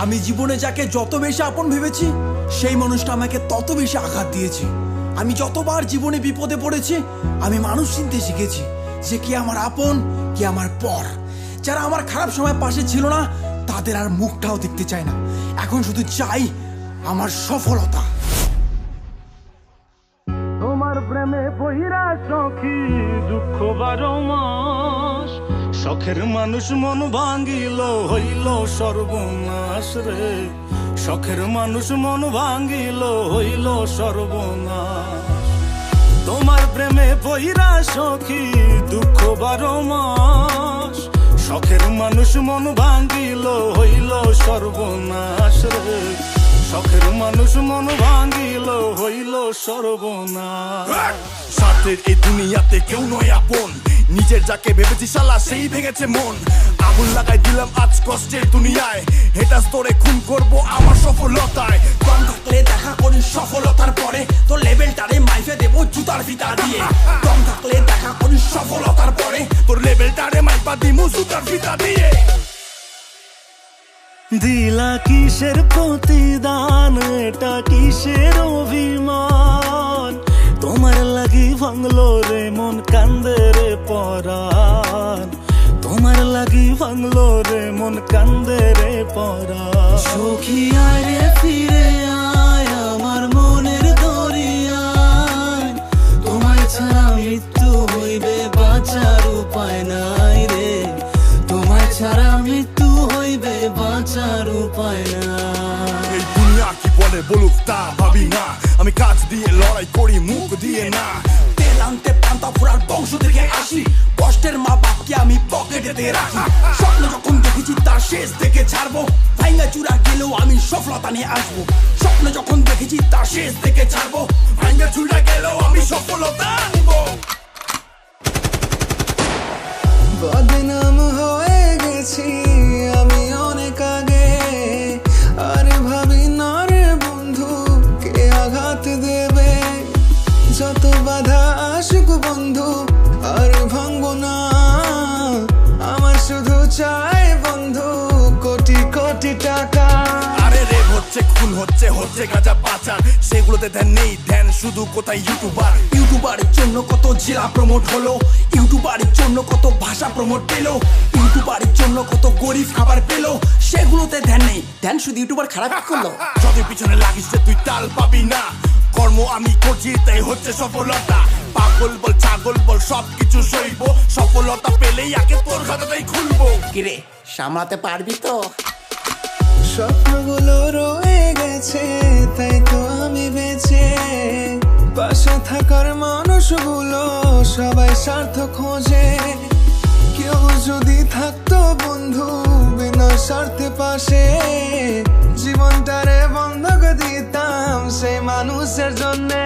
আমি জীবনে যাকে যত বেশি আপন ভেবেছি সেই মানুষটা আমাকে তত বেশি আঘাত দিয়েছে। আমি যতবার জীবনে বিপদে পড়েছি আমি মানুষ চিনতে শিখেছি যে কি আমার আপন কি আমার পর। যারা আমার খারাপ সময় পাশে ছিল না তাদের আর মুখটাও দেখতে চাই না, এখন শুধু চাই আমার সফলতা। তোমার প্রেমে বহিরা সখী দুঃখ 12 মাস, শখের মানুষ মন ভাঙ্গিল হইল সর্বনাশ রে। শখের মানুষ মন ভাঙ্গিল হইল সর্বনাশ। তোমার প্রেমে বহিরা সখী দুঃখ 12 মাস, শখের মানুষ মন ভাঙ্গিল হইল সর্বনাশ রে। শখের মানুষ মন ভাঙ্গিল হইল সর্বনাশ। স্বার্থের এই দুনিয়াতে কেউ নয় আপন, নিজের যাকে ভেবেছি শালা সেই ভেঙেছে মন। আগুন লাগাই দিলাম আজ কষ্টের দুনিয়ায়, হেটা স্তরে খুন করবো আমার সফলতায়। কম থাকলে দেখা করি সফলতার পরে, তোর লেভেলটারে মাইফে দেবো জুতার ফিতা দিয়ে। কম থাকলে দেখা করি সফলতার পরে, তোর লেভেলটারে মাইপা দিমু জুতার ফিতা দিয়ে। দিলা কিসের প্রতিদান, এটা কিসের অভিমান? তোমার লাগি ভাঙলো রে মন, কান্দে রে পরাণ। তোমার লাগি ভাঙলো রে মন, কান্দে রে পরাণ। সখী আয় রে ফিরে আয় আমার মনের দরিয়ায়, তোমায় ছাড়া মৃত্যু হইবে বাঁচার উপায় নাই রে। তোমায় ছাড়া মৃত্যু হইবে বাঁচার উপায় নাই। এই দুনিয়া কি বলে বলুক তা ভাবি না, আমি কাজ দিয়ে লড়াই করি মুখ দিয়ে না। তেল আনতে পান্তা ফুরার বংশ থেকে আসি, কষ্টের মা বাপকে আমি পকেটেতে রাখি। স্বপ্ন যখন দেখেছি তার শেষ থেকে ছাড়বো, ভাইঙ্গা চূড়া গেলেও আমি সফলতা নিয়ে আসবো। স্বপ্ন যখন দেখেছি তার শেষ থেকে ছাড়বো, ভাঙ্গা ছুড়া গেলেও আমি সফলতা আনবো। বদনাম হয়ে গেছি আমি অনেক আগে, আর ভাবি না রে বন্ধু কে আঘাত দেবে। যত বাধা আসুক বন্ধু আর ভাঙবো না, আমার শুধু চাই বন্ধু কোটি কোটি টাকা। আরে রেপ হচ্ছে, খুন হচ্ছে, হচ্ছে গাঁজা পাচার, সেগুলোতে ধ্যান নেই, ধ্যান শুধু কোথায় ইউটিউবার। ইউটিউবারের জন্য কত জেলা প্রমোট হলো, ইউটিউবারের জন্য কত ভাষা প্রমোট পেলো, ইউটিউবারের জন্য কত গরিব খাবার পেলো, সেগুলোতে ধ্যান নেই, ধ্যান শুধু ইউটিউবার খারাপ করলো। যদি পিছনে লাগিস যে তুই তাল পাবি না, কর্ম আমি করছি তাই হচ্ছে সফলতা। পাগল বল ছাগল বল সবকিছু সইব, সফলতা পেলেই আগে তোর খাতাটাই খুলবো। কিরে সামলাতে পারবি তো? স্বপ্নগুলো রয়ে গেছে তাই তো আমি বেঁচে, পাশে থাকার মানুষগুলো সবাই স্বার্থ খোঁজে। কেউ যদি থাকতো বন্ধু বিনা স্বার্থে পাশে, জীবনটারে বন্ধক দিতাম সেই মানুষের জন্যে।